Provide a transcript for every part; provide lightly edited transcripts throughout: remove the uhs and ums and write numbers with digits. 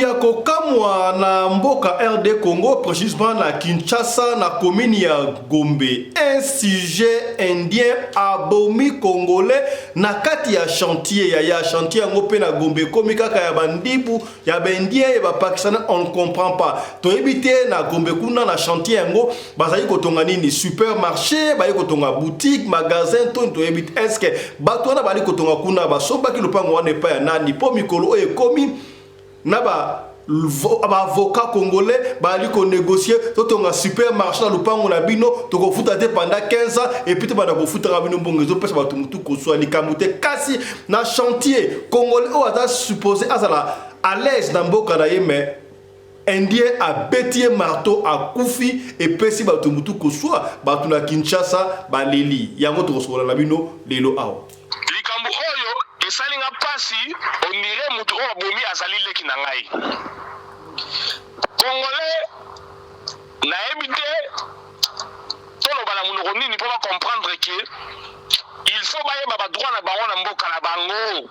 ya kokamwa na mboka RD Congo, précisément na Kinshasa, na commune ya Gombe. Un sujet indien abomi congolais na kati ya chantier ya chantier yango pe na Gombe komi kaka ya bandibu ya bendien ya ba pakistanais, on ne comprend pas. To ebité na Gombe kuna na chantier yango bazali kotonga nini supermarché, bali kotonga boutique, magasin, to ebité est-ce que bato na bali kotonga kuna ba somba ki lupango wana pa ya nani po mikolo e komi na ba avocat congolais bali ko négocier totonga supermarché na lupango na bino to ko futa te pendant 15 ans et puis te bana ko futa ka bino mbongezo pesa bato mutu ko so ali kamute kasi na chantier congolais o ata supposé azala à l'aise dans mboka na yeme indien a bétier marteau a koufi et pesi bato mutu ko so bato na Kinshasa baleli yango to ko so na bino lelo awa likambo oyo esalinga pasi onire mutu oyo bomi azali leki na ngai congolais na ebité toloba na monoko nini po ba comprendre que il faut bayeba ba droit na bango na mboka na bango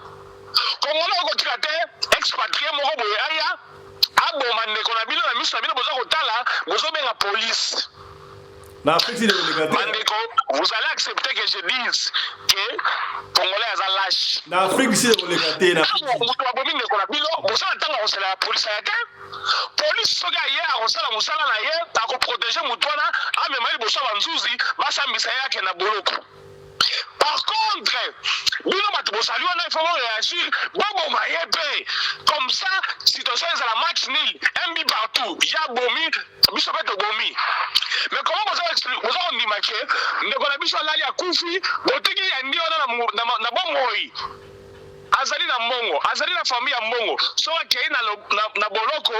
congolais okotika te expatrié moko boye aya aboma ndeko na bino na miso na bino boza kotala bozobenga police. Mandeko, vous allez accepter que je dise que Congolais est lâche. Dans l'Afrique, c'est le légaté. La police a été. Police soga hier a reçu la musala na hier pour protéger mutwana a même il bossa banzuzi basa misaya ke na boloko. Par contre, bino matbosali wana il faut réagir bobo mayepe comme ça situation est la match nul un but partout ya bomi biso beto bomi. Mais comment vous avez remarqué, nous avons vu que la Koufi, botiki ya ndio na bomoi. Azali na mbongo, azali na famille ya mbongo. So akei na boloko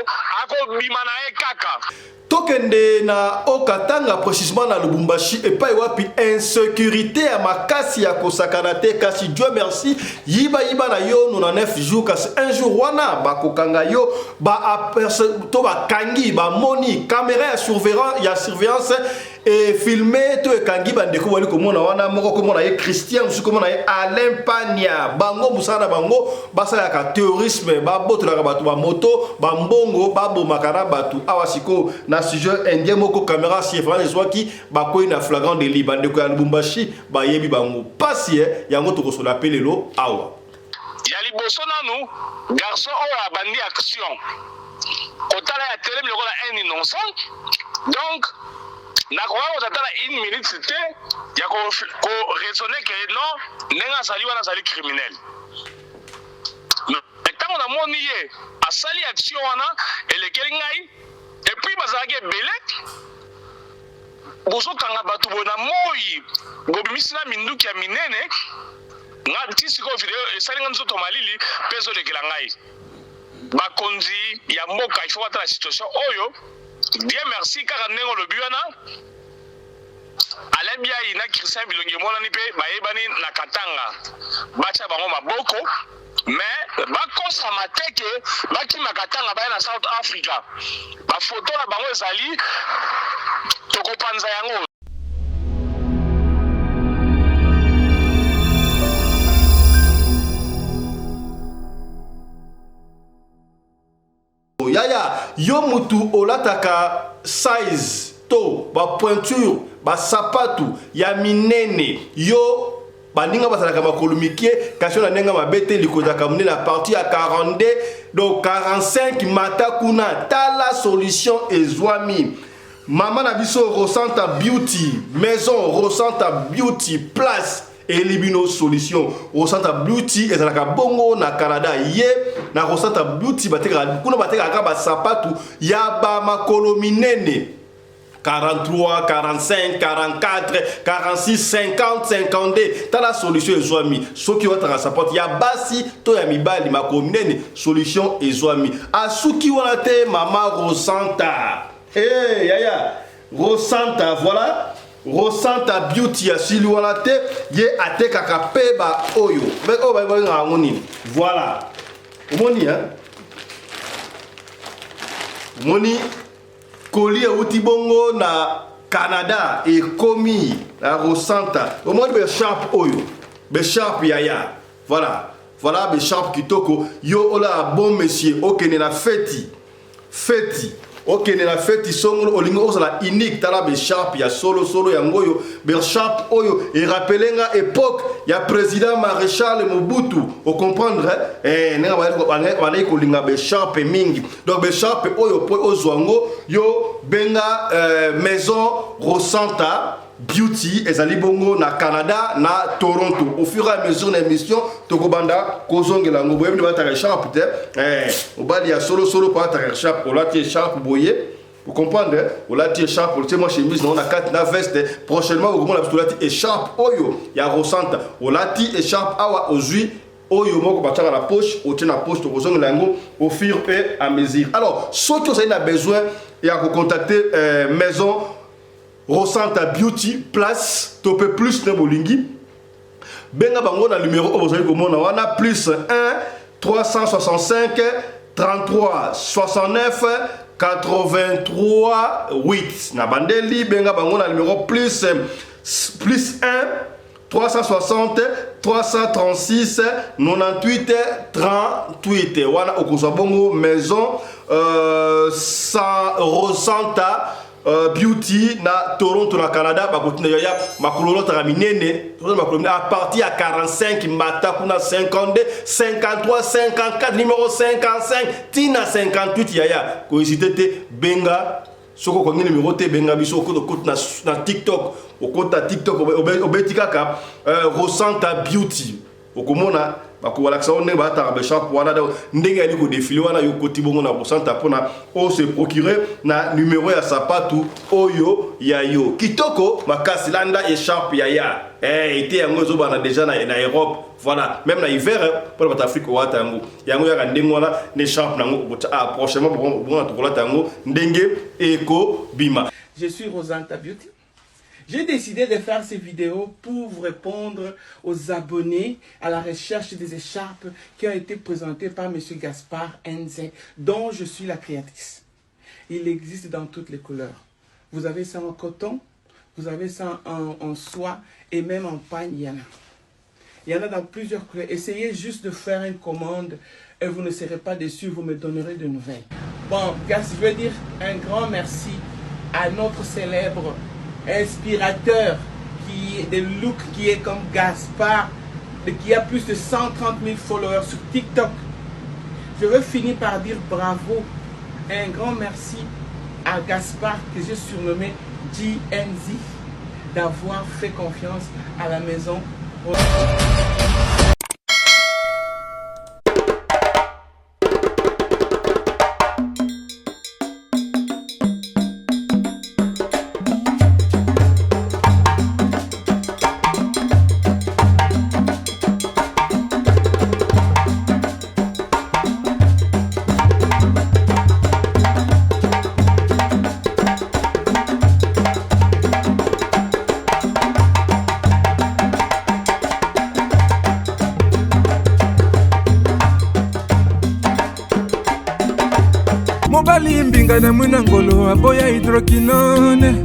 ako bimana e kaka. Tokende na Okatanga précisément na Lubumbashi et pas wapi insécurité à makasi ya kosakana te kasi Dieu merci yiba na yo 99 jours kasi un jour wana bakokanga yo ba aperce to ba kangi ba moni caméra ya surveillance et filmer to kangi bandeko wali komona wana moko komona ye Christian musu komona ye Alain Pania bango musana bango basala ka terrorisme ba boto la batu ba moto ba mbongo ba bo makara batu awasiko na sujet indien moko caméra si vraiment soit qui ba ko na flagrant délit bandeko ya Lubumbashi ba yebi bango pasi yango to ko so la pelelo awa ya liboso nanu garçon o abandi action otala ya télé le un innocent donc na kwa otala une minute c'était ya ko raisonner que non nenga sali wana sali criminel mais tant on a moni ye asali action wana elekeli ngai et puis bazaki belé bozo kanga batu bona moyi gobimisina minduki ya minene nga tisi ko video esali nga nzoto malili peso lekela ngai bakonzi ya mboka ifo batala situation oyo Dieu merci kaka ndenge lobi wana Alain Biayi na Christian Bilongi mona ni pe bayebani na Katanga bacha bango maboko mais bakosa mateke baki makatanga baya na South Africa ba photo na bango ezali tokopanza yango yaya yo mutu olataka size to ba pointure ba sapatu ya minene yo baninga basalaka makolumikie kasi na nenga mabete likozaka munene na partie à 42 donc 45 mata kuna tala solution ezwami mama na biso Rosanta Beauty maison Rosanta Beauty place Elibino solution Rosanta Beauty ezalaka bongo na Canada ye na Rosanta Beauty bateka kuna bateka ba sapatu ya ba makolo minene 43, 45, 44, 46, 50, 52. T'as la solution ezwami. Soki wata support ya basi to ya mibali makominene solution ezwami. Asuki wana te mama Rosanta. Eh yaya Rosanta voilà. Rosanta Beauty ya sili wana te ye ateka kapeba oyo. Mais oh ba ngoni. Voilà. Omoni hein. Moni Koli outi bongo na Canada et komi na Rosanta. Au moins be sharp oyo. Be sharp yaya. Voilà. voilà be sharp kitoko yo ola bon monsieur okene na feti okene na feti songolo olingo osala unique tala be sharp ya solo yango yo be sharp oyo et rappelenga époque ya président maréchal Mobutu o comprendre nenga bana ko linga be sharp mingi donc be sharp oyo po ozwango yo benga maison Rosanta Beauty ezali bongo na Canada na Toronto au fur et à mesure de l'émission tokobanda kozongela ngo boyebi ba sharp te obali ya solo pa ta sharp ola tie sharp boye vous comprenez ola tie sharp c'est moi chemise na 4 na veste prochainement vous comprendre la pistolati et sharp oyo ya Rosanta ola tie et sharp awa ozui oyo moko bataka la poche otie na poche tokozongela ngo au fur et à mesure alors ceux qui ont besoin ya ko contacter maison Rosanta Beauty place topé plus na bolingi benga bango na numéro ozali komona wana plus 1 365 33 69 83 8 na bandeli benga bango na numéro plus 1 360 336 98 38 wana okozwa bongo maison Rosanta Beauty na Toronto na Canada bakotina ya makololo taraminene à partir à 45 mata kuna 52 53 54 numéro 55 tina 58 yaya ko hésiter benga soko ko numéro te benga biso ko na TikTok o kota TikTok obetikaka Rosanta Beauty okomona bakola ksa on ba ta be shop wana ndenge ali ko défiler wana yo koti bongo na Rosanta pona o se procurer na numéro ya sapatu oyo ya yo kitoko makasi landa écharpe ya été yango zo bana déjà na Europe voilà même na hiver pour la Afrique wata yango ya ndenge wana ne sharp nango prochainement bon na tokola tango ndenge eko bima. Je suis Rosanta Beauty. J'ai décidé de faire ces vidéos pour vous répondre aux abonnés à la recherche des écharpes qui ont été présentées par M. Gaspard Nze, dont je suis la créatrice. Il existe dans toutes les couleurs. Vous avez ça en coton, vous avez ça en soie et même en pagne, il y en a. Il y en a dans plusieurs couleurs. Essayez juste de faire une commande et vous ne serez pas déçus, vous me donnerez de nouvelles. Bon, je veux dire un grand merci à notre célèbre inspirateur de look qui est comme Gaspard, qui a plus de 130 000 followers sur TikTok. Je veux finir par dire bravo, un grand merci à Gaspard que j'ai surnommé GNZ d'avoir fait confiance à la maison. mobali mbinga na mwina ngolo aboya hydroquinone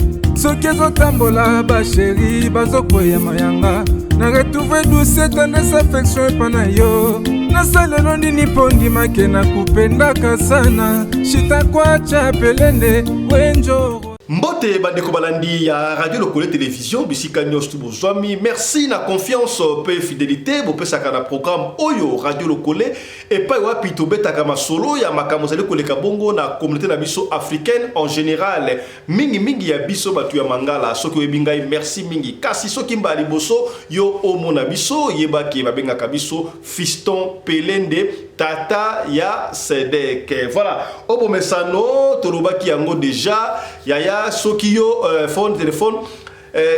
soki ezotambola basheri bazokoya mayanga na retrouve douce tendresse affection epa na yo nasalelo nini mpo ndimake na kupendaka sana shitakwacha pelende wenjoro. Mbote bandeko balandi ya Radio Lokole Télévision bisika nyos tubozwami merci na confiance pe fidélité bo pesa kana programme oyo Radio Lokole et pa wapi to betaka masolo ya makambo zali koleka bongo na communauté na biso africaine en général mingi ya biso batu ya mangala soki webingai merci mingi kasi soki mbali boso yo omona biso yebaki babengaka biso fiston pelende tata ya Sedek. Voilà, obo mesano tolobaki yango déjà yaya soki yo phone téléphone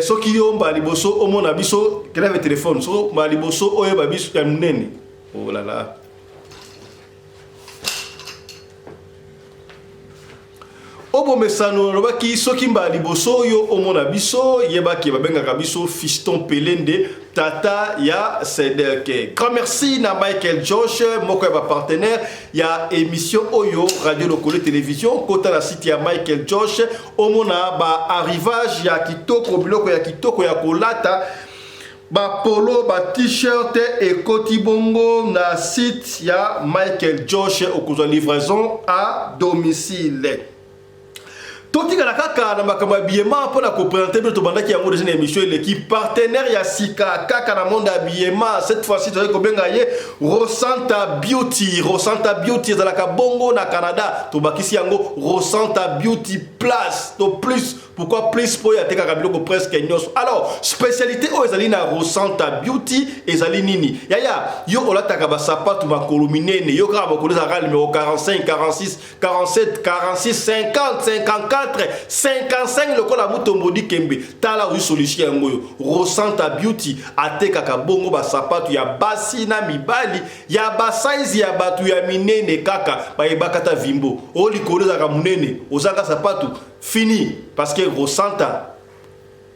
soki yo mbali boso omona biso grave téléphone so mbali boso oyeba biso ya munene. Oh là là. Obo mesano lobaki soki mbali boso yo omona biso yebaki babengaka biso fiston pelende tata ya Sedek. Grand merci na Michael Josh moko ya partenaire ya émission oyo Radio Lokole Télévision kota la site ya Michael Josh omona ba arrivage ya kitoko biloko ya kitoko ya kolata ba polo ba t-shirt et kotibongo na site ya Michael Josh okozwa livraison à domicile. Totika na kaka na makamba biema pour la présenter bientôt bandaki yango déjà émission l'équipe partenaire ya Sika kaka na monde habillement cette fois-ci tu ko benga ye Rosanta Beauty za la kabongo na Canada to bakisi yango Rosanta Beauty Plus to plus. Pourquoi plus pour ya teka kabilo presque nyos. Alors spécialité o ezali na Rosanta Beauty ezali nini yaya yo olataka ba sapatu makolo minene yo kaka bakolo za numéro 45 46 47 46 50 54 55 lokola mutombodi kembe tala ru solution yango yo Rosanta Beauty ateka kabongo ba sapatu ya basi na mibali ya ba size ya batu ya minene kaka ba ebakata vimbo o likolo za ka munene ozanga sapatu fini parce que Rosanta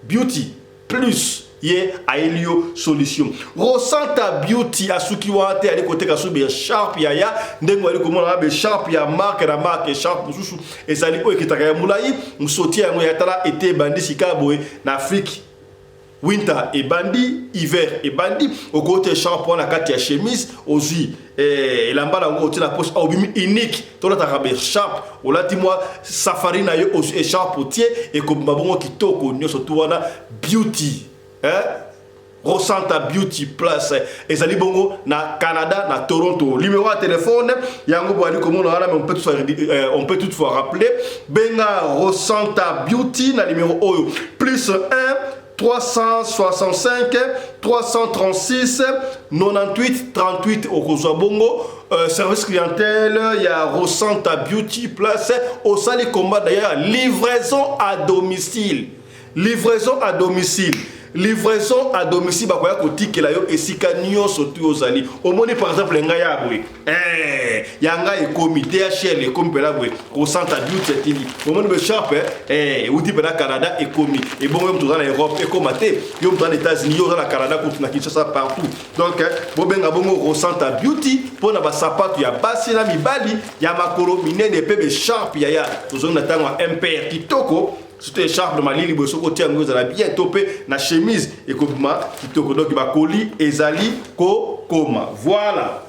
Beauty plus ye ailio solution Rosanta Beauty asuki wate ali côté ka sube sharp ya ndengo ali komona be sharp ya marque sharp mususu ezali o ekitaka ya mulai musoti yango ya tala été bandi sikaboe na Afrique winter et bandi hiver et bandi au côté sharp na kati ya chemise ozi elamba na ngo tina poche obimi unique to la tarabe sharp olati moi safari na yo ozi sharp otie et ko babongo kitoko nyoso to wana beauty Rosanta Beauty Plus ezali bongo na Canada na Toronto. Numéro de téléphone yango boali komona wana mais on peut toutefois rappeler benga Rosanta Beauty na numéro oyo plus 1 365 336 98 38 okozwa bongo service clientèle il y a Rosanta Beauty Plus au sali combat d'ailleurs livraison à domicile bakoya kotikela yo esika nyonso tu ozali omoni par exemple nga ya boy yanga ekomi DHL ekomi pela boy Rosanta Beauty tili omoni be sharp uti pela Canada ekomi et bon même tout dans l'Europe ekomate yo dans les États-Unis yo dans la Canada contre na Kinshasa partout donc bobenga bongo Rosanta Beauty pona ba sapato ya basi na mibali ya makolo minene pe be sharp ya tozonga tango MPR kitoko. C'était sharp de malili bosoko tiango za bien topé na chemise et kobima kitoko donc ba colis ezali ko koma voilà.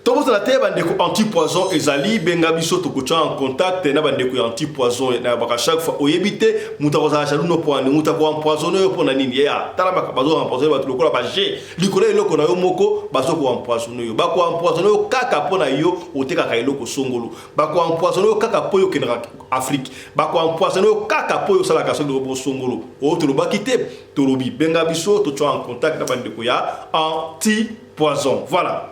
Tomo za te bandeko anti-poison ezali benga biso to kocha en contact na bandeko anti-poison na baka chaque fois oyebite mutakoza chalu no point mutako empoisonner yo pona nini ya tala baka bazo empoisonner ba lokola ba G likolo eloko na yo moko bazoko empoisonner yo bako empoisonner yo kaka pona yo oteka ka eloko songolo bako empoisonner yo kaka po yo kenaka Afrique bako empoisonner yo kaka po yo sala ka songolo songolo o to bakite to lobi benga biso to cha en contact na bandeko ya anti-poison voilà.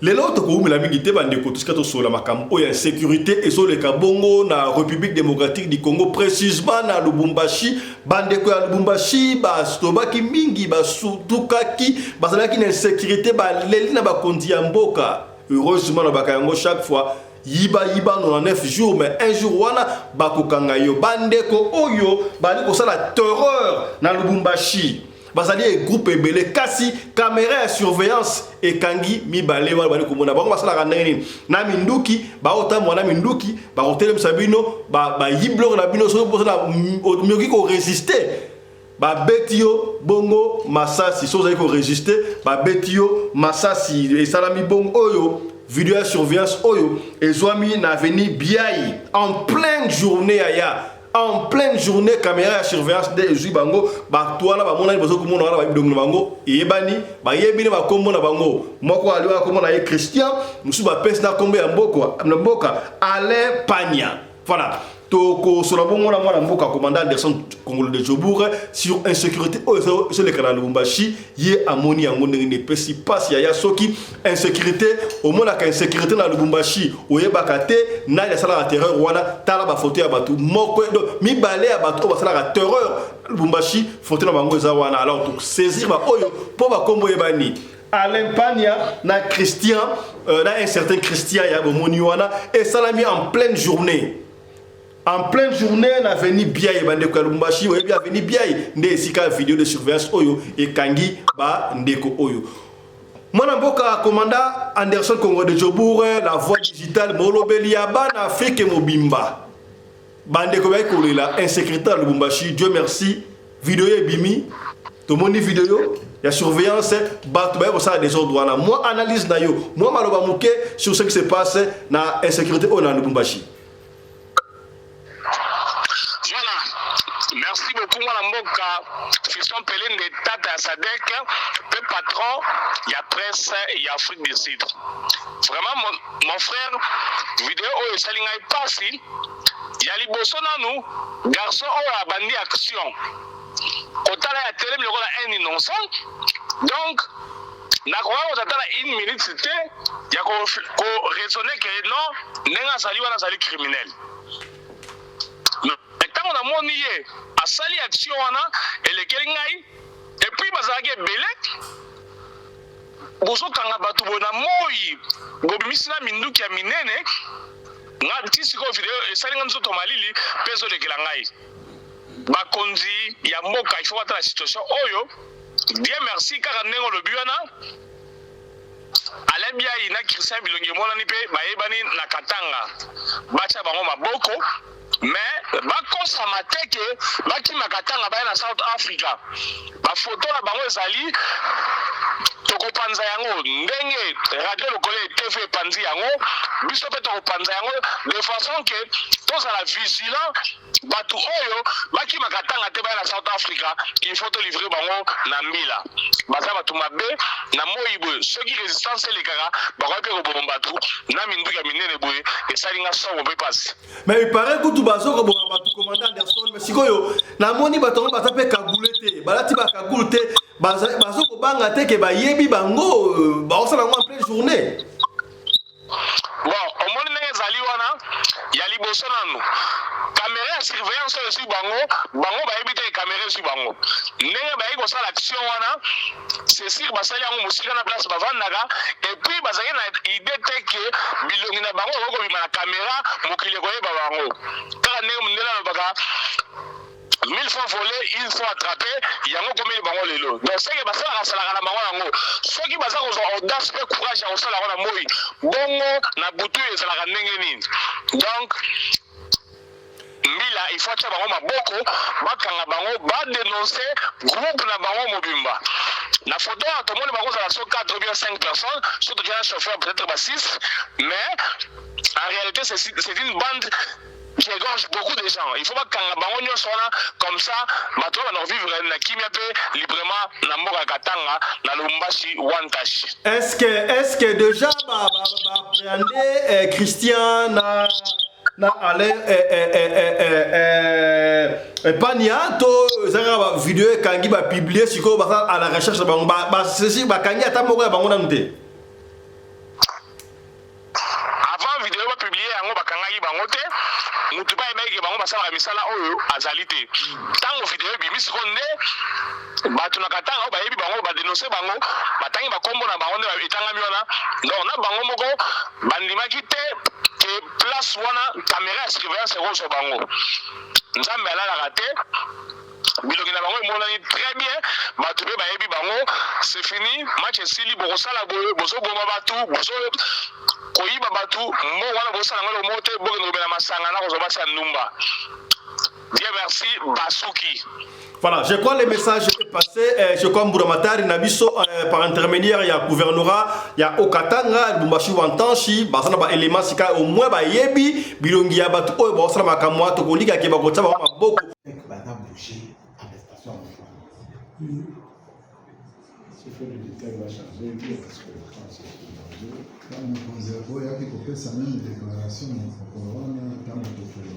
Les autres qui la mingi te bande ko tuska to sola makambo ya sécurité et sur le Kabongo na République démocratique du Congo précisément na Lubumbashi bande ko ya Lubumbashi ba stobaki mingi ba sutukaki ba salaki na sécurité ba leli na ba kondi ya mboka heureusement na bakayango chaque fois yiba 99 jours mais un jour wana bakokanga yo bande ko oyo bali ko sala terreur na Lubumbashi. Bazali groupe ebele kasi caméra de surveillance et kangi mi balé wala bali komona bango basala kanene na minduki ba ota mwana minduki ba hôtel msabino ba yiblo na bino so posala mioki ko résister ba betio bongo masasi so zali ko résister ba betio masasi et salami bongo oyo vidéo de surveillance oyo ezwami na avenue Biaï en pleine journée aya. En pleine journée, caméra de surveillance de Ezu Bango, Batoala, Bamona, Bazo Kumona, Babidong Bango, Yebani, Bayebini, Bakomona Bango, Moko Aliwa Komona et Christian, nous sommes à Pesna Kombe Mboka, Alain Pagna. Voilà. Toko sur la bonne mboka commandant Anderson Congolo de Jobour sur insécurité sur le canal Lubumbashi yé amoni amoni ne pesi passe ya soki insécurité au moins la insécurité na Lubumbashi oye bakate na la sala terreur wana tala ba photo ya batu moko mi balé ya batu ba sala terreur Lubumbashi photo na bango za wana alors donc saisir ba oyo pour ba kombo yebani Alain Pagna na Christian na un certain Christian ya bomoni wana et salami en pleine journée. En pleine journée, on a venu Biaï, bande ko Lubumbashi, on a venu Biaï, ndé sika vidéo de surveillance oyo et kangi ba ndeko oyo. Mwana mboka commandant Anderson Congo de Jobour, la voix digitale molobeli ya ban Afrique mobimba. Bande ko ba kolela insécurité à Lubumbashi, Dieu merci, vidéo e bimi tout mon vidéo, il y a surveillance, bateau ba ça des ordres wana. Moi analyse na yo, moi maloba muke sur ce qui se passe na insécurité au na Lubumbashi. Merci beaucoup, Mme Mboka. Fiston Pelin de Tata Sadek, le patron, il y a presse, il y a Afrique du Sud. Vraiment, mon frère, vidéo où il n'y a pas si, il y a les bossons dans nous, garçon où a bandi action. Quand on a télé, il y a un innocent. Donc, na kwa ozatala une minute c'était ya ko raisonner que non nenga sali wana sali criminel. On a monié à sali action wana elekeli ngai et puis bazaki belé bozo kanga batu bona moyi bobimisi na minduki ya minene nga tisi ko video esali nganzo to malili peso lekela ngai bakonzi ya mboka il faut atala situation oyo Dieu merci kaka nengo lobi wana alebia ina Christian Bilongi mona ni pe bayebani na Katanga bacha bango maboko. Mais bakosama teke bakima Katanga baya na South Africa bafoto na bango ezali tokopanza yango ndenge radio lokole TV panzi yango biso pe tokopanza yango de façon que tozala vigilant batu oyo bakima Katanga te baya na South Africa il faut te livrer bango na mbila baza batu mabe na moyibo soki résistance elekaka bakoki pe koboma batu na minduka minene boye esalinga songo mpe pasi. Mais il paraît que tout bazo ko ba tout commandant Anderson mais sikoyo na moni batongo bata pe kagulete balati ba kagulete bazo ko banga te ke ba yebi bango ba osala en pleine journée. Bon, au moins les ezali wana ya liboso nanu caméra de surveillance sur bango ba yebi caméra sur bango ndenge ba yiko sala action wana c'est sûr basali yango musika na place bavandaka et puis bazali na idée te ke bilongi na bango ko bima na caméra mokili ko yeba bango kaka ndenge mundela lobaka 1000 fois volé, une fois attrapé, il y a un combien de bango lelo. Donc c'est que basa la sala na bango yango. Ceux qui basa ko audace pe courage à osala na moi. Bongo na butu ezala ka ndenge nini. Donc Mila il faut que bango maboko bakanga bango ba dénoncer groupe na bango mobimba. La photo tout le monde bango za so 4 ou bien 5 personnes, surtout qu'il y a un chauffeur peut-être 6, mais en réalité c'est une bande qui égorge beaucoup de gens. Il faut pas que bango nyonso wana comme ça bato ba vivre na kimia pe librement na mboka Katanga na Lubumbashi one touch. Est-ce que déjà ba appréhender Christian na ale pania to zanga vidéo kangi ba publier siko ba à la recherche bango ba ceci ba kangi ata moko ya bango na nte. Avant vidéo ba publier yango ba kangi bango te. Mutu ba emeki bango basala misala oyo azali te. Tango vidéo bimisi konde batu na Katanga ba yebi bango ba dénoncer bango batangi ba kombo na bango ne itangami wana. Donc na bango moko bandimaki te ke place wana caméra de surveillance roso bango. Nzambe ala raté. Bilongi na bango emonani très bien batu pe ba yebi bango c'est fini match esili bokosala bozo boma batu bozo koyiba batu mo wana bosala ngalo mote bokeno bela masanga na kozo basa ndumba. Dieu merci Basuki. Voilà, je crois le message est passé. Je crois Mburamatari Nabiso par intermédiaire il y a gouvernorat, il y a Okatanga, Lubumbashi Wantanshi, basana ba élément sika au moins ba yebi bilongi ya batu oyo basana makamwa to kolika ke bakota ba maboko. Bana bouger arrestation. C'est fait le détail va changer parce que quand on conserve il y a qui peut faire même déclaration pour voir dans le document.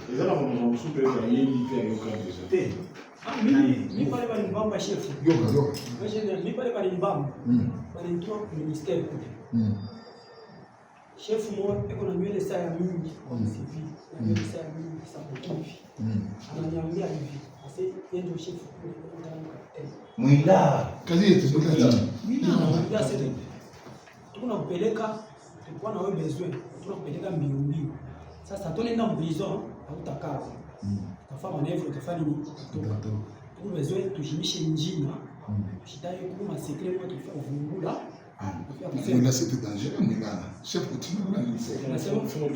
Les gens vont souper dans les militaires et au camp déjà. Mi pale pale mbamba chef. Yoga. Mi pale pale mbamba. Pale ndio ministère kule. Chef moi eko na nywele saa ya mingi kwa CV. Na nywele saa ya mingi sababu hivi. Ananiambia hivi. Ase yeye ndio chef kule kwa kapteni. Mwila. Kazi yetu ndio kazi. Mimi naambia sasa. Tunakupeleka tulikuwa na wewe besoin. Tunakupeleka mbio. Sasa tunaenda mprison hautakaa. Tafanya manevro tafanya nini? Pour besoin tujimishe njina. Tushitaye kuma secret moi tufia uvumbula. Mwila c'était dangereux mwila. Chef continue na lycée.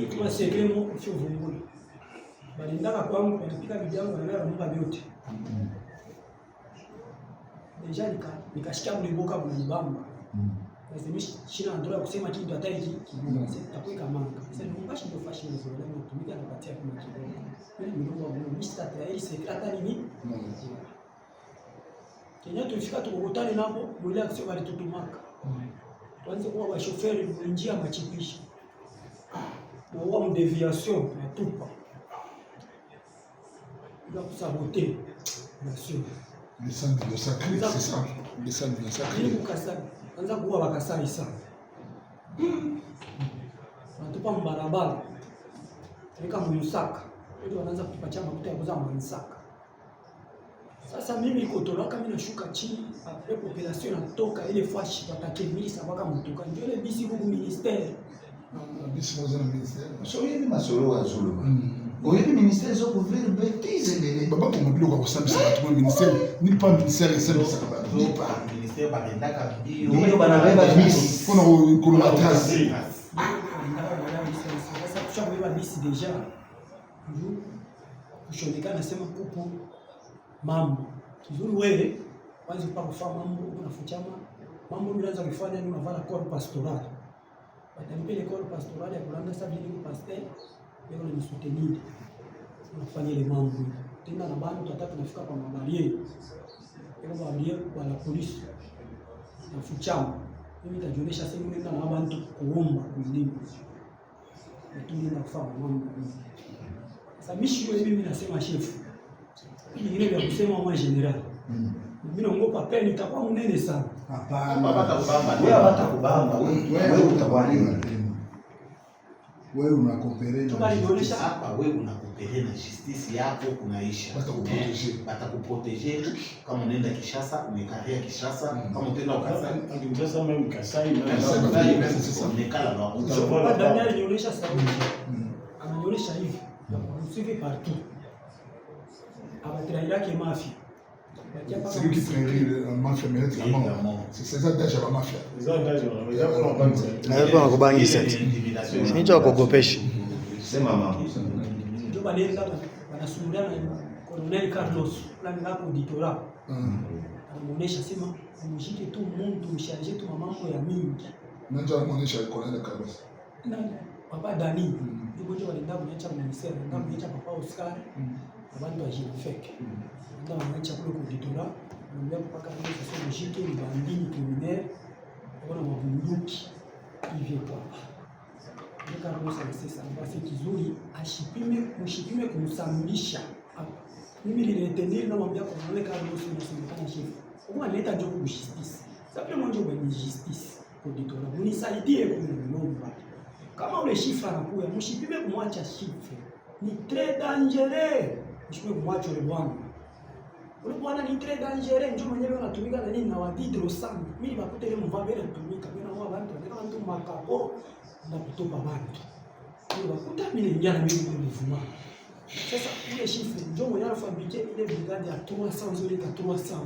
Kuma secret moi tufia uvumbula. Balindaka kwangu wanapika vijana wanalala mumba vyote. deja nikashikia mliboka kuna nibamba. Sasa mimi shina ndoa kusema kitu hata hiki takuweka manga. Sasa nimbashi ndio fashion ndio ndio natumika napatia kwa kidogo. Mimi ndio mimi tayari sekretari nini? Kenya tulifika tukukutane napo mwili akisema alitutumaka. Tuanze kuwa washoferi njia machipisha. Na wao mdeviation na tupa. Ndio kusaboter. Nation. Les centres de sacré, c'est ça. Les centres de sacré. Ni kukasa. Anza kuwa wakasai sana. Wanatupa mbarabara. Nika Mlusaka. Ndio wanaanza kutupatia makuta ya kuuza Mlusaka. Sasa mimi iko tolaka mimi nashuka chini, après population natoka ile fashi watakimilisa mpaka mtoka. Ndio ile bisi huko ministère. Bisi moza na ministère. So yeye masolo wa Zuluma. Oye ministère zo couvrir bêtise les. Baba pour mobile kwa sababu c'est le ministère, ni pas ministère et service ça va. Ni pas ministère bandaka ndio banabeba bisi. Kuna kolomatazi. Sasa tushakuiba bisi deja. Ndio kushondeka nasema kupo mambo kizuri wewe kwanza pa kufanya mambo unafuchama mambo unaanza kufanya ni unavala corps pastoral batanipele corps pastoral ya kulanda sababu ni pasteur leo ni soutenir unafanya ile mambo tena na bado tutataka tunafika kwa mabarie ile mabarie kwa la polisi nafuchama mimi nitajionyesha sasa mimi nenda na abantu kuomba kulinda lakini na kufanya mambo sasa mishi mimi nasema chef ile ya kusema mwa general. Mimi naogopa peni itakuwa mnene sana. Hapana. Baba kubamba. Wewe utakwaliwa. Wewe unakopere na. Tunaonyesha hapa wewe unakopere na justice yako kunaisha. Batakuproteger kama unaenda Kishasa, umekaria Kishasa, kama utaenda Ukasa, Kinshasa même Kasai umekala na utaona. Daniel alionyesha sauti. Ananionyesha hivi. Usive partout. Abatrairaki mafia. C'est lui qui trahit la mafia, mais c'est la mort. C'est ça déjà la mafia. Na kubangi sasa. Nicho kukopesha. Sema mama. Ndio banenda wanasumuliana na Colonel Carlos la ngapo auditora. Anamuonesha sema mshike tu mtu msharije tu mambo ya mingi. Ndio anamuonesha Colonel Carlos. Na papa Dani ndio walienda kuacha ministère, ndio kuacha papa Oscar. Abantu bajifeke. Ndio wanaacha kule kuditora, ndio mpaka leo sasa mshike ni bandini criminel, wana mabunduki hivi kwa. Ndio Carlos sasa basi kizuri mshipime kumsamilisha. Mimi nilitenir na mwambia kwa wale Carlos unasemekana chef. Kwa analeta joku justice. Sasa mwanzo wa justice kuditora. Mnisaidie kwa mnomba. Kama ule chiffre anakuwa mshipime kumwacha chiffre. Ni très dangereux. Mshipime kumwacha ule bwana. Ule bwana ni très dangereux, ndio mwenyewe anatumika na nini na wadidro sana. Mimi bakute ile mvabere anatumika, mimi na wao watu ndio mtu makapo na kutoka watu. Ndio bakuta mimi ningia na mimi nilivuma. Sasa ile chiffre ndio mwenyewe anafabrike ile brigade ya 300 zile ka 300.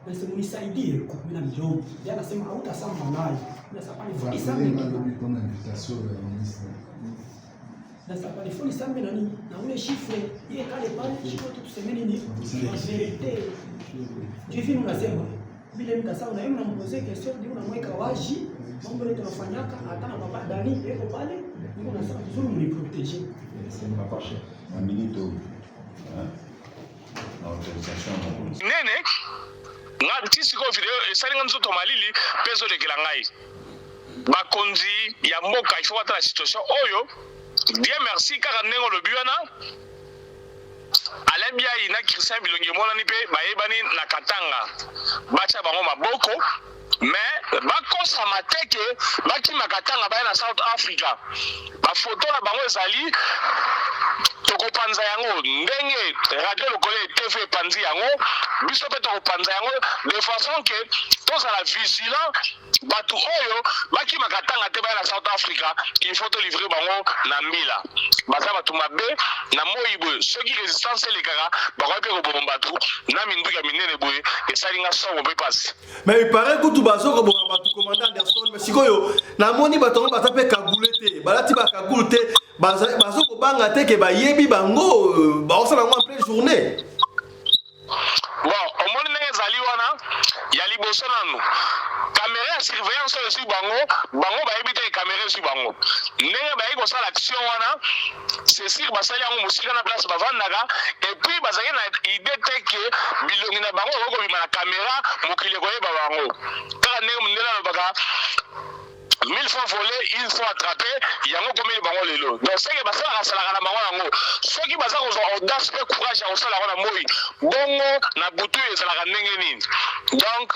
Basi mnisaidie kwa mimi na milioni. Yeye anasema hautasamba naye. Nasema ni fundi sana kwa invitation ya ministre. Na sasa ni sana nani na ule chiffre ile kale pale chiffre tu tuseme nini la vérité hivi unasema vile mtasao na yeye unampoze question ndio unamweka wazi mambo yote tunafanyaka hata na baba Dani yuko pale ndio unasema vizuri mniproteger sema pasha na minute na autorisation nene nga tisi ko video esalinga nzoto malili peso de kilangai bakonzi ya mboka ifo wata la situation oyo Dieu merci kaka ndenge lobi wana alebia ina Christian Bilongi mona ni pe bayebani na Katanga bacha bango maboko mais bakosa mateke bakima Katanga baya na South Africa ba photo na bango ezali tokopanza yango ndenge radio lokole TV panzi yango biso pe tokopanza yango de façon que tozala vigilant batu oyo bakima Katanga te baya na South Africa il faut te livrer bango na mbila baza batu mabe na moyibo soki resistance elekaka bakope kobomba batu na minduka minene boye esalinga songo pe pasi mais il paraît que tout bazo ko bomba batu commandant Anderson mais sikoyo na moni batongo batape kagulete balati ba kagulete bazo ko banga te ke bayebi bango ba osala ngo en pleine journée. Bon, liboso nanu caméra ya surveillance oyo sur bango bayebi te caméra sur bango ndenge bayebi kosala action wana c'est sûr basali yango mosika na place bavandaka et puis bazali na idée te ke bilongi na bango okobima na caméra mokili koyeba bango kaka ndenge mondele alobaka 1000 fois volé, une fois attrapé, il y a un combien de bango lelo. Donc c'est que basala kasala na bango yango. Ceux qui basala ko audace et courage à osala na moi. Bongo na butu ezala ndenge nini. Donc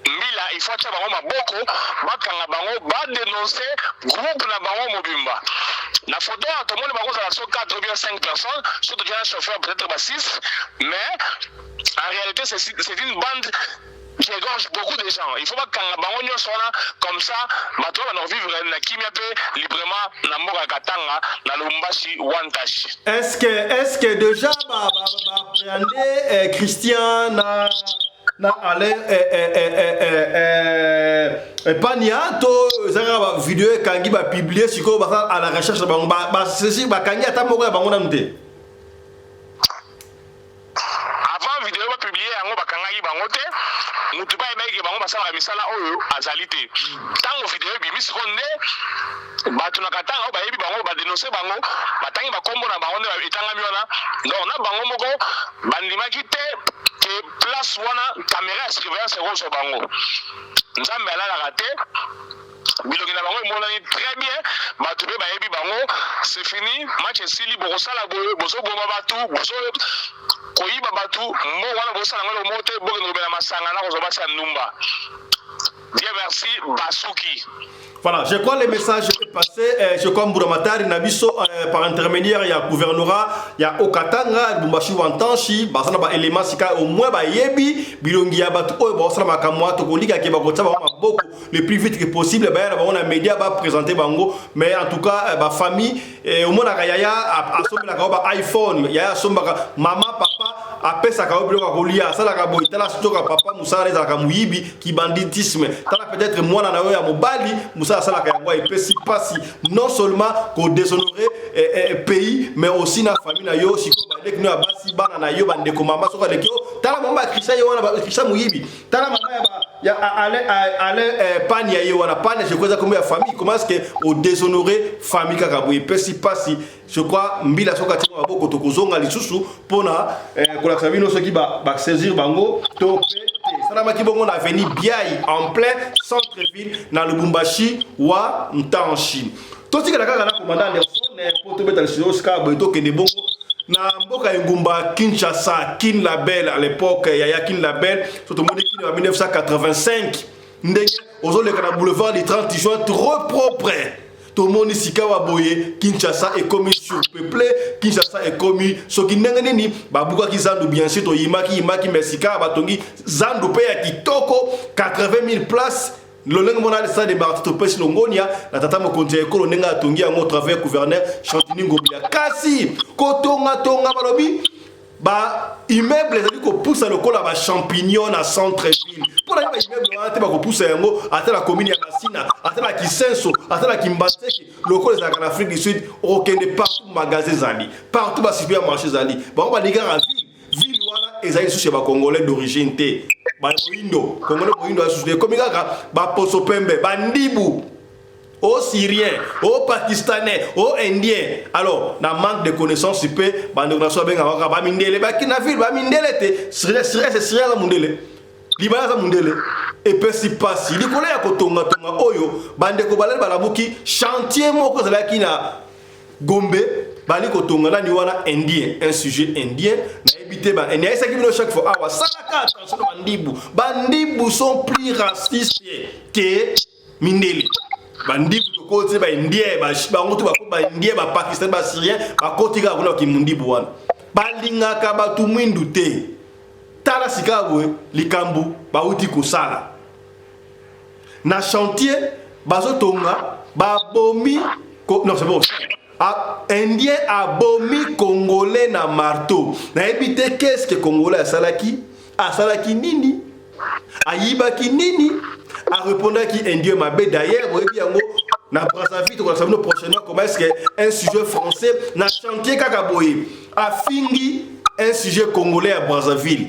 Mbila il faut que bango maboko bakanga bango ba dénoncer groupe na bango mobimba. La photo tout le monde bango za 4 ou bien 5 personnes, surtout un chauffeur peut-être 6, mais en réalité c'est une bande qui égorge beaucoup de gens. Il faut pas que bango soit comme ça, bato va vivre na kimia pe librement na mboka katanga na Lubumbashi one touch. Est-ce que déjà appréhender Christian na ale pania to zanga vidéo kangi ba publier siko ba à la recherche bango ba ceci ba kangi ata moko bango na mte. Avant vidéo ba publier yango ba kangi bango te. Mutu ba ebeki bango basala misala oyo azali te. Tango vidéo bimisi konde bato na katanga ba yebi bango ba dénoncer bango batangi ba kombo na bango nde etanga miona. Donc na bango moko bandimaki te que place wana caméra de surveillance roso bango. Nzambe alala te. Bilongi na bango emonani très bien bato pe ba yebi bango c'est fini match esili bokosala boye bozo boma batu bozo koyiba batu mo wana bosala ngalo mote boke ngobela masanga na kozo basa numba. Bien merci Basuki. Voilà, je crois les messages est passé. Je crois Mburamatari Nabiso par intermédiaire il y a gouvernorat, il y a Okatanga, Bumbashi Wantanshi, basana ba élément sika au moins ba yebi bilongi ya batu o ba osala makamwa to kolika ke ba kotsa ba maboko le plus vite que possible ba na ba on a média ba présenter bango mais en tout cas ba famille au moins na yaya asomba ka ba iPhone yaya somba maman papa apesa ka obilo ka kolia sala ka boitala stoka papa musala za ka muyibi ki banditisme tala peut-être moi na yo ya mobali musa sala ka ngwa epesi pasi non seulement ko déshonorer pays mais aussi na famille na yo siko ba dek no basi bana na yo bande ko mama soka lekio tala mama Christian yo wana ba Christian muyibi tala mama ya ale pani ya yo wana pani je crois comme ya famille comment est-ce que au déshonorer famille ka boye epesi pasi je crois mbila soka tima boko to kozonga lisusu pona ko la sabino soki ba saisir bango to salama kibongo na avenue Biaï en plein centre-ville na Lubumbashi wa Ntanchi. Toti kala kala na commandant Nelson pour te mettre le studio ska boito kende bongo na mboka ngumba Kinshasa Kin Label à l'époque ya Kin Label surtout monde qui en 1985 ndenge ozole kana boulevard du 30 juin trop propre. Tout le monde ici Kawaboye, Kinshasa est commis surpeuplé, Kinshasa est commis ce qui n'est ni babuka ki zandu bien sûr to yimaki mesika batongi zandu pe ya kitoko 80 000 places le lengo mona ça de Barto Pes Longonia la tata mo konje ko nenga tongi yango travers gouverneur Chantini Ngobia kasi kotonga tonga balobi ba immeuble ezali ko poussa le kola ba champignon na centre ville pour la immeuble ate ba ko poussa yango ata la commune ya Masina ata la Kisenso ata la Kimbateke le kola za en Afrique du Sud okende partout magasin zali partout ba supermarché zali ba ba liga en ville wana ezali sous ba congolais d'origine te ba Indo congolais Indo associé comme kaka ba Poso Pembe ba Ndibu aux Syriens, aux Pakistanais, aux Indiens. Alors, na manque de connaissances, tu peux, bandonation ben avaka ba mindele, ba kinaville, ba mindele te, c'est Syria la mundele. Libana za mundele. Et puis si passe, il connaît ya kotonga tonga oyo, bande ko balel balabuki chantier moko za kina Gombe, bali kotonga na ni wana indien, un sujet indien, na éviter ba et ça qui chaque fois awa salaka attention bandibu sont plus racistes que mindele. Bandi kutokoti ba indie ba ngoto ba indie ba Pakistan ba Syrien ba kotika kuna kimundibu wana balinga ka batu mwindu te tala sikabwe likambu ba uti kusala na chantier bazotonga ba bomi non c'est bon indien a bomi congolais na marteau na ebité qu'est-ce que congolais asalaki nini ayibaki nini a répondre qui indien mabé d'ailleurs na Brazzaville on va savoir prochainement comment est-ce que un sujet français na chantier kakaboye a fingi un sujet congolais à Brazzaville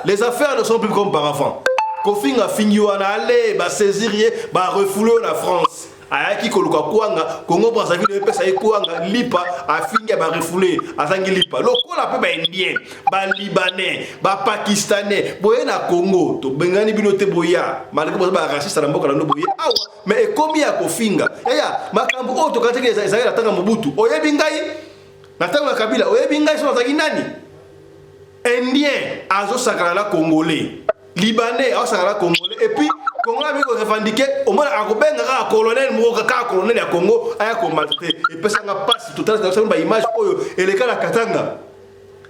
Les affaires ne sont plus comme par avant. Kofinga fingi wana aller ba saisir ba refouler la France. Ayaki koluka kuanga Congo Brazzaville pesa kuanga lipa afinga ba refouler azangi lipa. Lokola pe ba indien, ba libanais, ba pakistanais, boye na Congo to bengani binote boya. Malgré ba raciste na mboka na no boya. Awa mais ekomi ya Kofinga. Makambo oto kateke ezali atanga Mobutu. Oyebi ngai natanga Kabila, oyebi ngai so azaki nani? Indien azo sakala la Congolais. Libanais azo sakala Congolais et puis Congolais avec revendiquer au moins akobenga ka colonel moko ka colonel ya Congo aya ko maltraiter et pesa nga passe total dans une image oyo eleka na Katanga.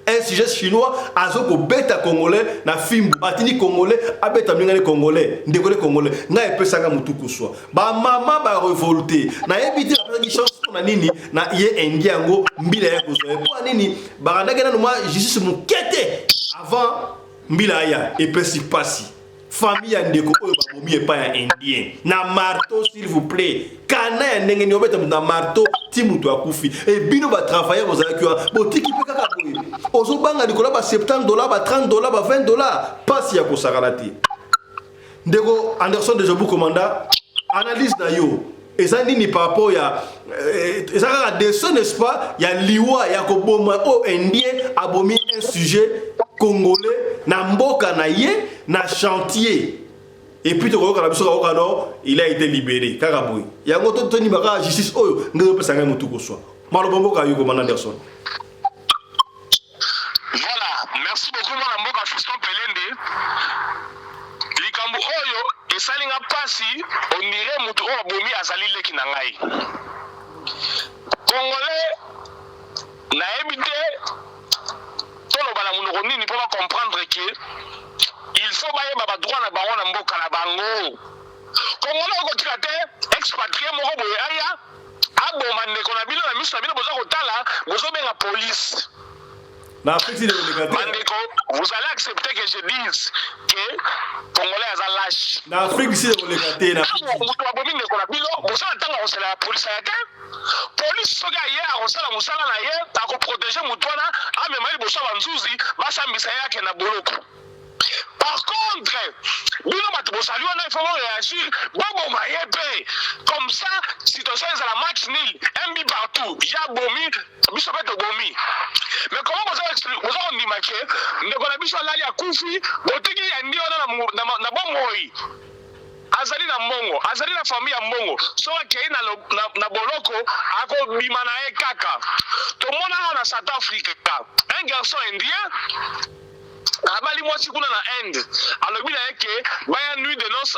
Un sujet chinois azo ko beta Congolais na fimbu atini Congolais abeta mingane Congolais ndekole Congolais na epesa nga mutu kuswa ba mama ba révolter na ebiti na pesa chance na nini na ye indiango mbila ya kuswa pour nini ba ndake na moi justice mukete avant mbila ya epesi pasi famille ndeko oyo babomi epa ya indien na marteau s'il vous plaît kana ya ndenge ni obeta na marteau ti mutu akufi et bino ba travailler aux accueils botiki pe kaka boye ozo banga dikola ba $70 ba $30 ba $20 pasi ya kosakana te ndeko Anderson de Jobu commanda analyse na yo eza nini par rapport ya eza kaka dessin n'est-ce pas ya liwa ya koboma o indien abomi un sujet congolais na mboka na ye na chantier et puis to ko biso ko no il a été libéré karaboui yango to toni baka justice oyo ngelo pesa ngai mutu ko swa malobo mboka yuko man Anderson. Voilà, merci beaucoup mon mboka Fiston Pelende likambo oyo esalinga pasi onire mutu oyo bomi azali leki na ngai Congolais na ebite tolobana munoko nini pour comprendre que il faut bayeba ba droit na bango na mboka na bango Congolais okotika te expatrié moko boye aya aboma ndeko na bino na miso na bino boza kotala bozobenga police na Afrique Mandeko, vous allez accepter que je dise que Congolais a lâche. Na Afrique si le gâté na. Police soga hier akosala musala na ye akoprotéger mutwana amemali bosa banzuzi basambisa yake na boloko. Par contre, bino bato bosali wana il faut réagir bobo mayepe comme ça situation est la match nul un but partout ya bomi biso beto bomi mais comment vous avez ndimake ndeko na biso lali akufi botiki ya ndio na bomoi azali na mbongo azali na famille ya mbongo so akei na boloko ako bima na ye kaka to mona na South Africa un garçon indien abali mwasi kuna na end alobi na yeke baya nuit de noces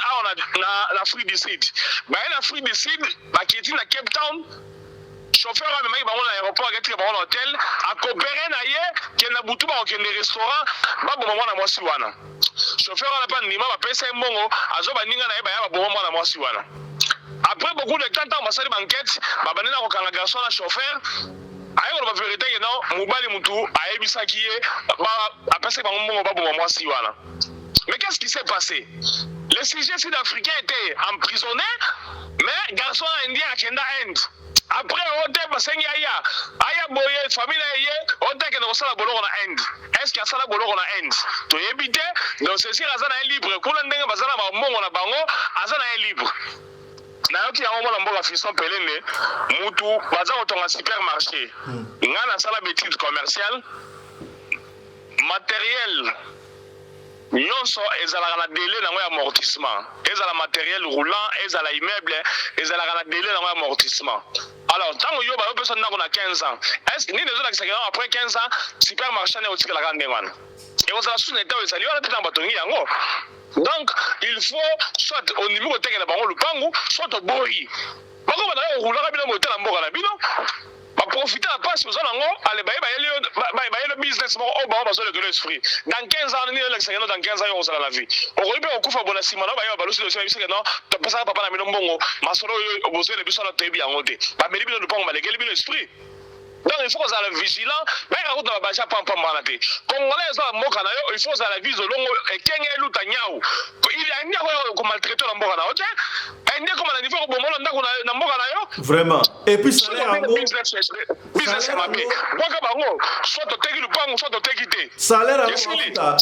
na Afrique du Sud baya na Afrique du Sud bakiti na Cape Town chauffeur a memaki bango na aéroport aketike bango na hotel akopere na ye ke na butu bakokende restaurant baboma mwana mwasi wana chauffeur wana mpa ndima bapesa ye mbongo azo baninga na ye baya baboma mwana mwasi wana après beaucoup de temps ntango basali banquête babandi na kokanga garçon na chauffeur ayo ba vérité que non mobali mutu ayebisaki ye apesa bango mbongo baboma mwasi wana. Mais qu'est-ce qui s'est passé? Les sujets sud-africains étaient emprisonnés mais garçon indien akenda end après ote basengi aya boye famille ye ote ke na sala boloko na end est-ce que sala boloko na end to yebite donc ceci azana libre kuna ndenge bazana ba mbongo na bango azana libre na yoki ya mwana mboka Fiston Pelende mutu baza kotonga supermarché ngana sala bêtise commerciale matériel nyonso ezalaka na délai nango ya amortissement ezala matériel roulant ezala immeuble ezalaka na délai nango ya amortissement. Alors tango yo ba yo personne ndako na 15 ans est-ce ni dezo lakisa kena après 15 ans supermarché ne otikala ka ndengwana et on sala sous état ezali wana tena batongi yango. Donc il faut soit au niveau de tekela bango lupangu soit au boyi bako ba na roulant bino motel na mboka na bino ba profiter la passe aux nango ale ba le business mo o ba zo le esprit dans 15 ans ni le second dans 15 ans on sala la vie o ko be okufa bona sima na ba ba lusi le biso no to pesa papa na bino mbongo masolo yo bozo le biso na tebi yango te ba meri bino lupangu malekeli bino esprit. Donc il faut qu'on soit vigilant, mais quand on va bacher pam pam malade. Congolais ça moka na yo, il faut ça la vise longo et kenge luta nyao. Il y a un dia ko maltraiter na mboka na OK? Un dia comme na niveau ko bomola ndako na mboka na yo. Vraiment. Et puis ça est business ma bé. Boka bango, soit to teki lupango, soit to teki te. Salaire à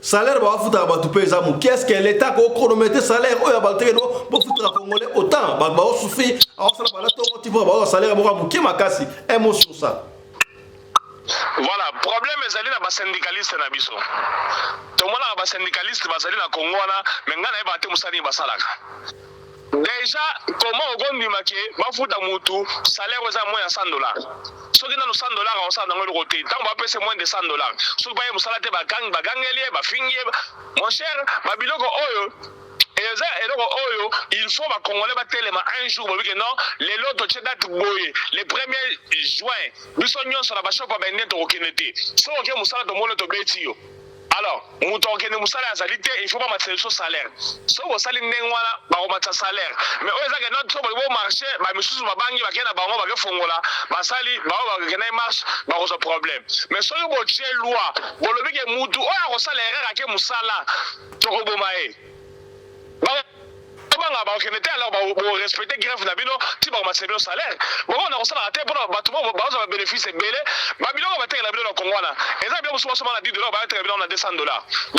salaire ba futa ba tupe zamu qu'est-ce que l'état ko chronométrer salaire o ya ba tekeno bo futa congolais autant ba souffrir alors ça ba to motivo ba salaire ba mu makasi un mot sur ça. Voilà, problème ezali na ba syndicaliste na biso. To mona ba syndicaliste bazali na Congo na menga na ba te musali basalaka. Déjà, comment on dit que bafuta mutu salaire aux moins de $100. Ce qui est dans $100, on s'en dans le côté. Tant on va payer moins de $100. Ce qui est musalate bagangeli, bafingi, mon cher, babiloko oyo. Il faut que Congolais tellement un jour, non, les lots de date boye, le 1er juin, nous sommes sur la bâche pour venir au Kenete. So que musala de monde to betio. Alors, mutokene musala azalité, il faut pas mettre sur salaire. So vous salez n'engwana, ba remettre salaire. Mais eux ça que notre bon marché, ba misusu ba bangi ba kena bango ba ke fongola, ba sali ba ba kena marche, ba ko problème. Mais so bo tche loi, bo lobi ke mutu o ya salaire ka ke musala, to ko bomae. Ba kenete alors ba respecter grève na bino, ti ba remettre le salaire. Bon on a sala te pour ba tout ba ba bénéfice belé, ba bino ba te na bino na Congo na. Et ça bien souvent na $10, ba te bino na $200. Donc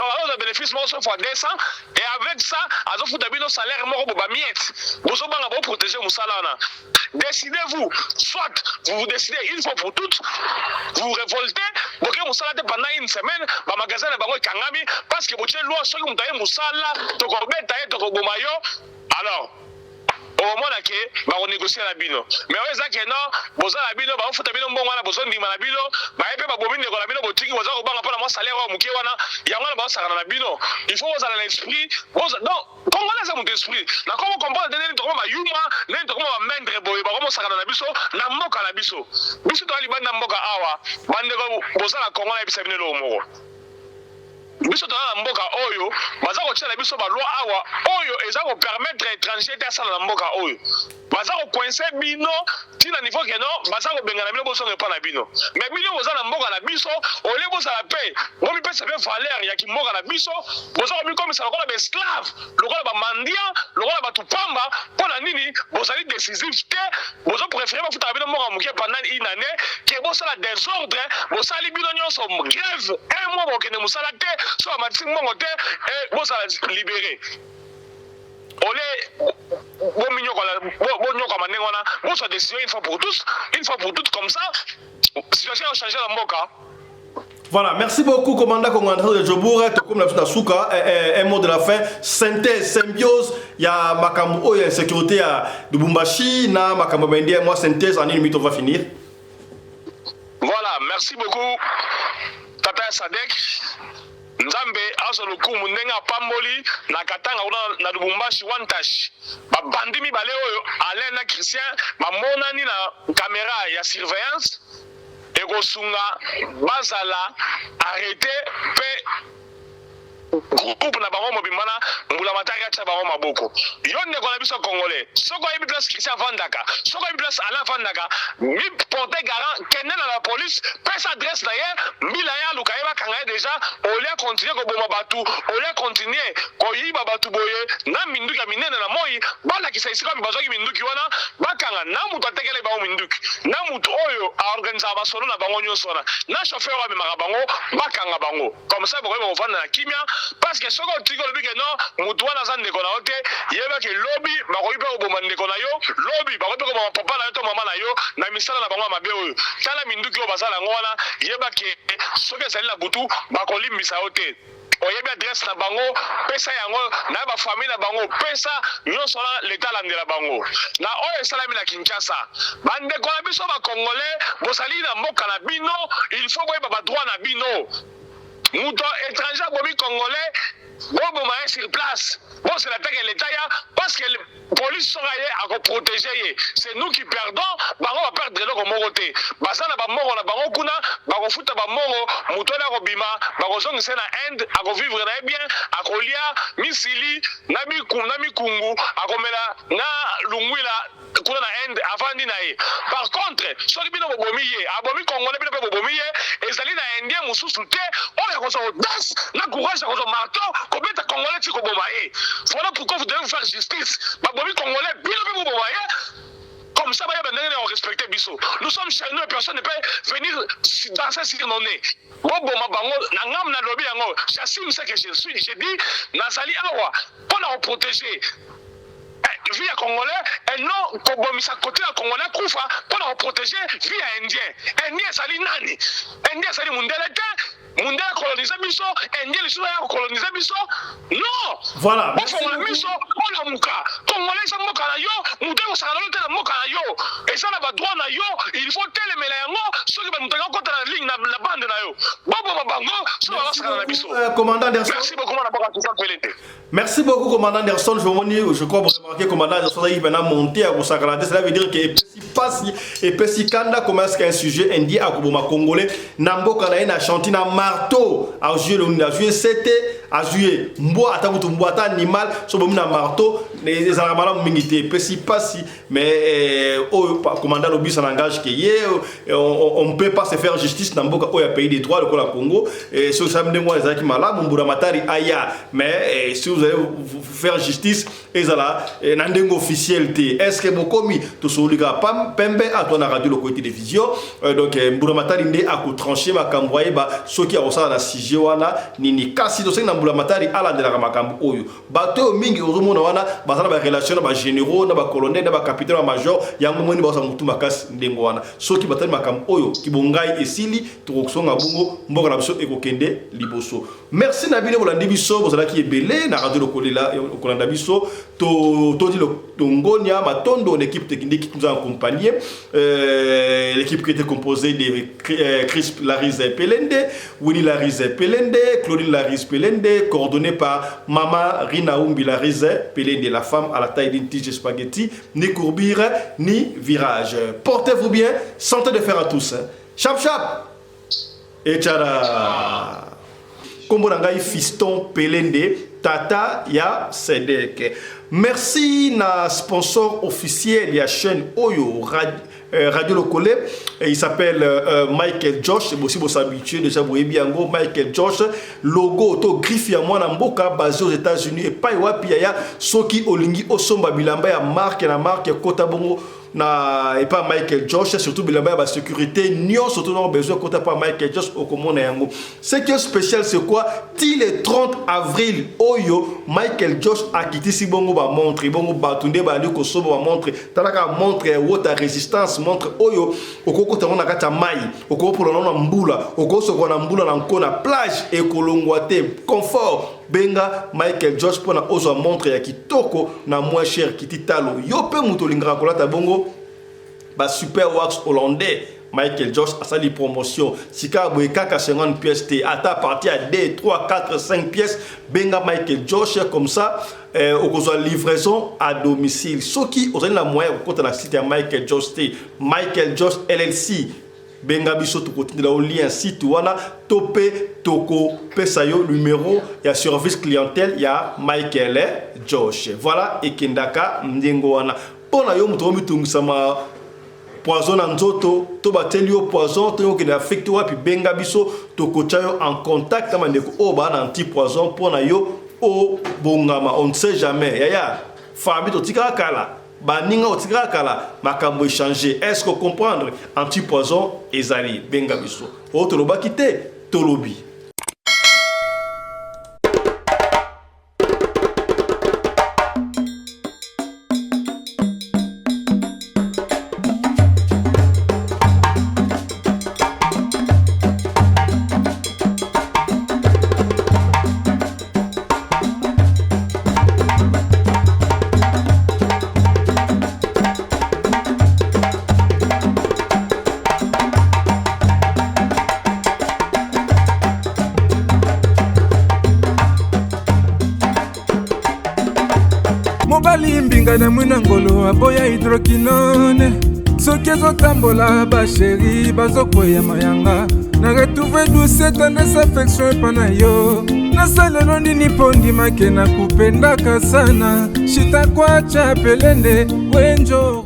alors le bénéfice mo so fois 200 et avec ça, azo futa bino salaire mo ba miette. Bo so ba ba protéger musala na. Décidez-vous, soit vous décidez une fois pour toutes, vous vous révoltez, ok, musala te pendant une semaine, ba magasin na bango kangami parce que bo tche loi so ki mutaye musala, to ko beta et to ko bomayo. Alors, au moment où on négocie la bino, mais on est que non, boza la bino, ba futa bino mbongo na bozo ndima la bino, ba epe ba bomine ko la bino botiki boza ko banga pona mo salaire wa muke wana, ya ngana ba saka na bino. Il faut boza l'esprit, boza non, congolais ça mon esprit. Na comment comprendre donner to ma yuma, nen to ma mendre boy, ba ko saka na biso, na mboka na biso. Biso to ali banda mboka awa, bande ko boza la Congo na bisa bino lo moko. Biso tona na mboka oyo baza ko tshela biso ba loi awa oyo eza ko permettre étranger ta sala na mboka oyo baza ko coincer bino tina niveau que non baza ko bengana bino boso ne pa na bino mais bino boza na mboka na biso ole boza la paix bo mi pesa be valeur ya ki mboka na biso boza ko mi comme ça lokola ba esclave lokola ba mandia lokola ba tupamba pona nini bozali décisif te bozo préférer ba futa bino mboka muke pendant une année que boza la désordre boza li bino nyonso grève un mois bo kene musala te so amati mongo te et boza la libérer ole bo nyoko manengona boza décision une fois pour toutes comme ça situation a changé la mboka. Voilà, merci beaucoup, commandant Kongandre de Jobour. Comme la petite Souka, un mot de la fin. Synthèse, symbiose, il y a Makambo, il y a sécurité à Lubumbashi, na Makambo Mendia, moi synthèse, en une minute on va finir. Voilà, merci beaucoup, Tata Sadek. Nzambe azolukumu ndenga pamboli na katanga na Lubumbashi wantash babandi mibale oyo Alain na Christian bamonani na caméra ya surveillance ekosunga bazala arrêté pe groupe na bango mobimana mbula matari acha bango maboko yonde ko na biso congolais soko yebi place Christian Vandaka soko yebi place Alain Vandaka mi porter garant kenen na la police pesa adresse d'ailleurs mbila ya lukayeba kanga déjà olia continuer ko boma batu olia continuer ko yiba batu boye na minduka minene na moi bala kisaisika mbazoki minduki wana bakanga na mutu atekele ba minduki na mutu oyo a organiser ba solo na bango nyonso na chauffeur wa bimaka bango bakanga bango comme ça bokoyeba kovanda na kimia parce que soko tiko lobi ke non mutu wana za ndeko na ote yeba ke lobby bakoyipa ko boma ndeko na yo lobby bakoyipa ko boma papa na yo to mama na yo na misala na bango mabe oyo tala minduki o bazala ngwana yeba ke soki ezali na butu bakolimbisa yo te oyebi adresse na bango pesa yango na ba famille na bango pesa nyonso na l'état landela bango na oyo esalami na Kinshasa bandeko na biso ba congolais bozali na mboka na bino il faut boyeba ba droit na bino muto étranger bomi congolais bobo maé sur place bon c'est l'attaque de l'état parce que la police sera à protéger c'est nous qui perdons bango va perdre le moroté basana ba moro na bango kuna ba ko futa ba moro muto na ko bima ba ko zongisa na Inde a ko vivre na bien a ko lia misili na mikungu a ko mela na lungwila kuna na Inde avant ni na ye par contre soki bino bobomi ye abomi congolais bino bobomi ye ezali na indien mususu te oyo ko so audace na courage ko so marteau ko beta congolais ti ko boma ye voilà pourquoi vous devez vous faire justice babomi congolais bino be boma ye comme comme ça, on respecte Bisso. Nous sommes chez nous et personne ne peut venir danser sur nos nez. J'assume ce que je suis. J'ai dit, Nazali Awa, pour la protéger. Vie à Congolais, et non, Kobomisa côté à Congolais, Koufa, pour la protéger, vie à Indien. Indien, ça dit Nani. Indien, ça dit Mundelete. Mundela coloniser biso, Indien les choses à coloniser biso. Non. Voilà. On fait la biso, on a muka. Congolais ça muka na yo, mundela ça na l'autre muka na yo. Et ça na ba droit na yo, il faut telle melango, ceux qui ba mutanga côté la ligne na bande na yo. Bobo mabango, ça va ça na biso. Commandant Anderson. Merci beaucoup mon abord à tout ça pelete. Merci beaucoup commandant Anderson, je crois vous remarquez commandant Anderson il va monter à Sakalade, cela veut dire que et si Kanda commence qu'un sujet indien à Koboma congolais, Nambo Kanaïna Chantina marteau a joué 7 a joué mboa atakutu mboata animal so bomina marteau les arabala mingité pesi pasi mais au commandant l'obis s'engage que on peut pas se faire justice dans mboka oya pays des droits le Congo et sur ça me moi les aki malamu mbura matari aya mais si vous allez vous faire justice ezala nandengo officiel té est-ce que bokomi to soliga pam pembe à ton radio le côté télévision donc mbura matari ndé a ko trancher makambo ba soki a osala na sujet wana nini kasi to senga mbula matari ala de la makambo oyo bato mingi ozomona wana bazana ba relation na ba généraux na ba colonel na ba capitaine na major yango moni ba mutu makasi ndengo wana soki batali makambo oyo kibongai esili to kusonga bungo mboka na biso ekokende liboso. Merci na bino bolandi biso bozala ki ebele na radio lokolela kolanda biso to di Tongonia matondo l'équipe technique qui nous a accompagné l'équipe qui était composée de Chris Larize Pelende, Winnie Larize Pelende, Claudine Larize Pelende, coordonnée par Mama Rina Umbi Larize Pelende, la femme à la taille d'une tige spaghetti, ni courbure, ni virage. Portez-vous bien, santé de fer à tous. Chap chap et tchara. Komborangai fiston Pelende, Tata ya Sedek. Merci na sponsor officiel de la chaîne Oyo Radio Lokolé. Il s'appelle Michael Josh. C'est aussi pour s'habituer déjà vous bien Michael Josh. Logo to griffe ya mwana mboka basé aux États-Unis et pas wapi ya soki olingi osomba bilamba ya marque na marque kota bongo na et pas Michael Josh surtout bilamba ba sécurité nyon surtout non besoin kota pas Michael Josh au commande yango. Ce qui est spécial c'est quoi? Til le 30 avril Oyo Michael Josh a quitté si bongo ba montre bongo batunde ba liko sobo ba montre talaka montre wota résistance montre Oyo okoko tangona kata mai okoko pour na mbula okoko soko na mbula na nkona plage et kolongwate confort benga Michael Josh pour na ozo montre ya kitoko na moins cher kititalo yope mutolinga kolata bongo ba super wax hollandais Michael Josh a sali promotion sika boekaka 50 pièces t ata parti à 2 3 4 5 pièces benga Michael Josh comme ça okozwa livraison à domicile soki ozali na moyen okota na site ya Michael Josh t Michael Josh LLC benga biso to continuer au lien site wana topé toko pesa yo numéro ya service clientèle ya Michael Josh voilà ekendaka ndengo wana pona yo muto mitungisa ma poison en nzoto to bateli yo poison to yo ke affecté wapi benga biso toko chayo en contact na ndeko o ba na anti poison pona yo o bongama on ne sait jamais yaya fabi to tika kala baninga otika kala makambo échanger est-ce que comprendre anti-poison ezali benga biso autre loba kité tolobi. mobali mbinga na mwina ngolo aboya hydroquinone soki ezotambola basheri bazokwea mayanga na retrouve douce tendresse affection epa na yo nasalelo nini mpo ndimake na kupendaka sana shitakwacha pelende wenjo